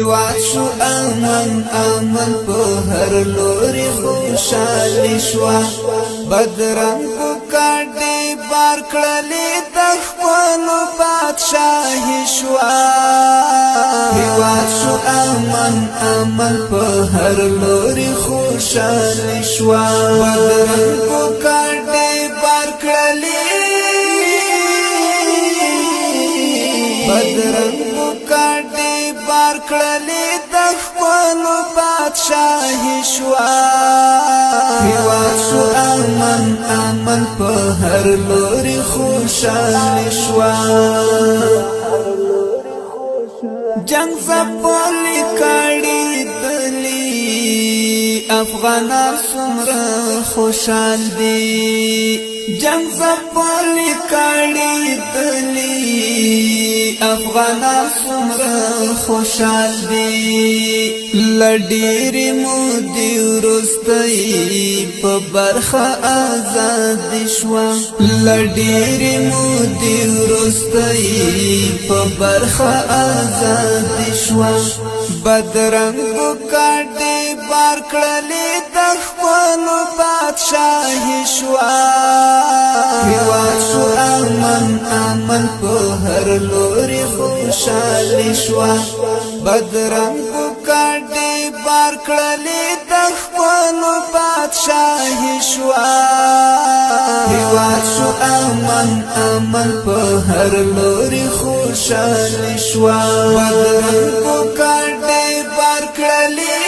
واشو امن امن په هر لوري خوشالي شوا بدرنګ کډي بار کړلې د خپل بادشاہي شوا واشو امن امن په هر لوري خوشالي شوا بدرنګ کډي بار کړلې بدرنګ کډي بار کړلې د خپل بادشاہي شوا واشو امن امن په هر لوري خوشالي شوا جنگ زپلی کړي دلی افغانان څومره خوشال دي جنگ زپلی کړي دلی افغانان څومره خوشال دي لډيري مودي ورستي په برخه آزاد شوا لډيري مودي ورستي په برخه آزاد شوا بدرنګ کډي بار کړلې د خپل بادشاہي شوا واشو امن امن په هر لوري خوشالي شوا بدرنګ کډي بار کړلې د خپل بادشاہي شوا واشو امن امن په هر لوري خوشالي شوا بدرنګ کډي بار کړلې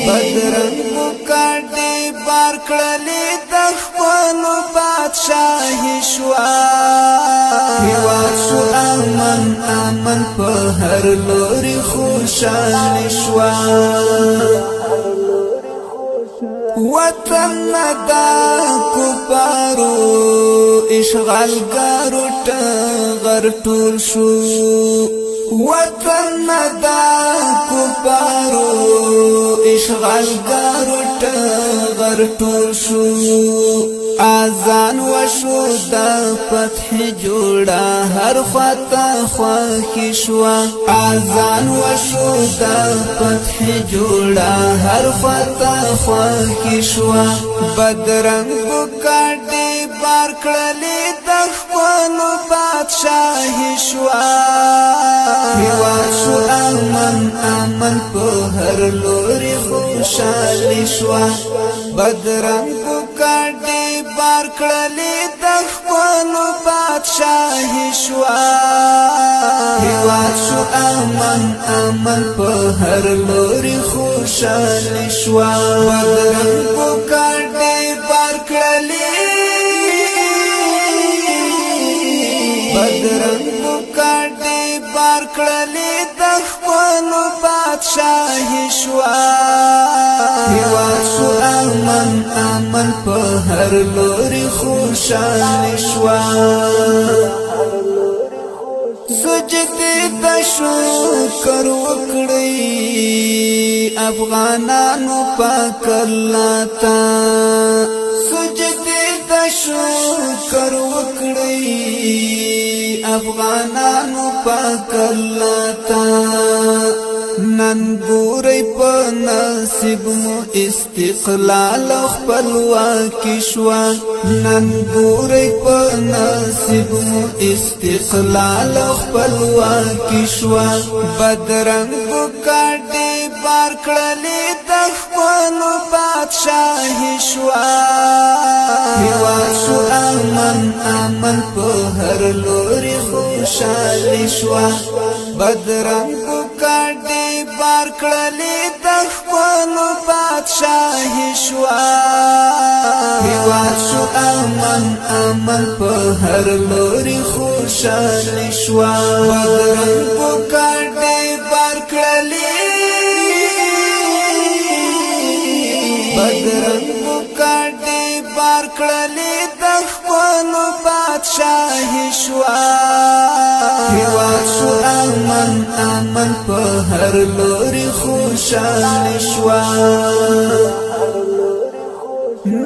بدرنګ کډي بار کړلې د خپل بادشاہي شوا واشو امن امن په هر لوري خوشالي شوا وطن دا کفارو اشغالګارو ټغر ټول شو وطن دا کفارو اشغالګارو ټغر ټول شو اذان وشو د فتح جوړه هر خطا خوښ شوا اذان وشو د فتح جوړه هر خطا خوښ شوا بدرنګ کډي بار کړلې د خپل بادشاہي شوا واشو امن امن په هر لوري خوشالي شوا بدرنګ کډي بار کړلې د خپل بادشاہي شوا واشو امن امن په هر لوري خوشالي شوا بدرنګ کډي بار کړلې بدرنګ کډي بار کړلې د خپل بادشاہي شوا واشو امن امن په هر لوري خوشالي شوا سجدي د شکر وکړي افغانانو پاک الله تا سجدي د شکر وکړي افغانانو پاک الله تا نن ګورې په نصیب مو استقلال خپلواکي شوا نن ګورې په نصیب مو استقلال خپلواکي شوا بدرنګ کډي بار کړلې د خپل بادشاہي شوا واشو امن امن په هر لوري خوشالي شوا بدرنګ کډي بار کړلې د خپل بادشاہي شوا واشو امن امن په هر لوري خوشالي شوا بدرنګ کډي بار کړلې بدرنګ کډي بار کړلې د خپل بادشاہي شوا واشو امن امن په هر لوري خوشالي شوا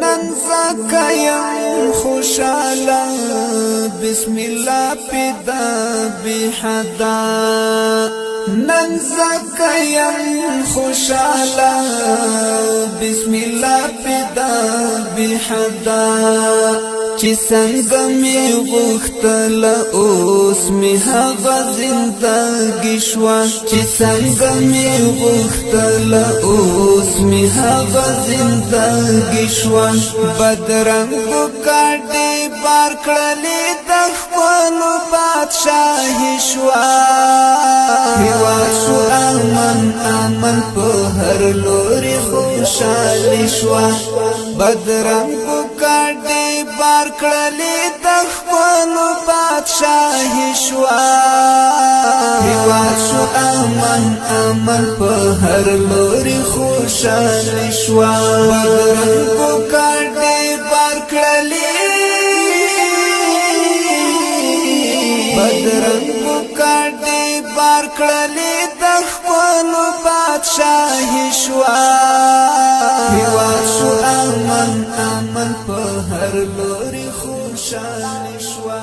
نن زکایم خوشالا بسم الله پیدا بحدا نن زکایم خوشالا بسم الله پیدا بحدا چې څنګه می غوښتل اوس می هغه زندګی شوه چې څنګه می غوښتل اوس می هغه زندګی شوه بدرنګو کاټي بار کړلې د خپل بادشاہي شوه هیواد شو امن امن په هر لوري خوشاله شوه بدرنګو کاټي بار کړلې د خپل بادشاہي شوه هیواد شو امن امن په هر لوري خوشاله شوه بدرنګو کاټي بار کړلې بدرنګو کاټي بار کړلې د خپل بادشاہي شوه هیواد شو امن امن په هر لوري خوشاله شوه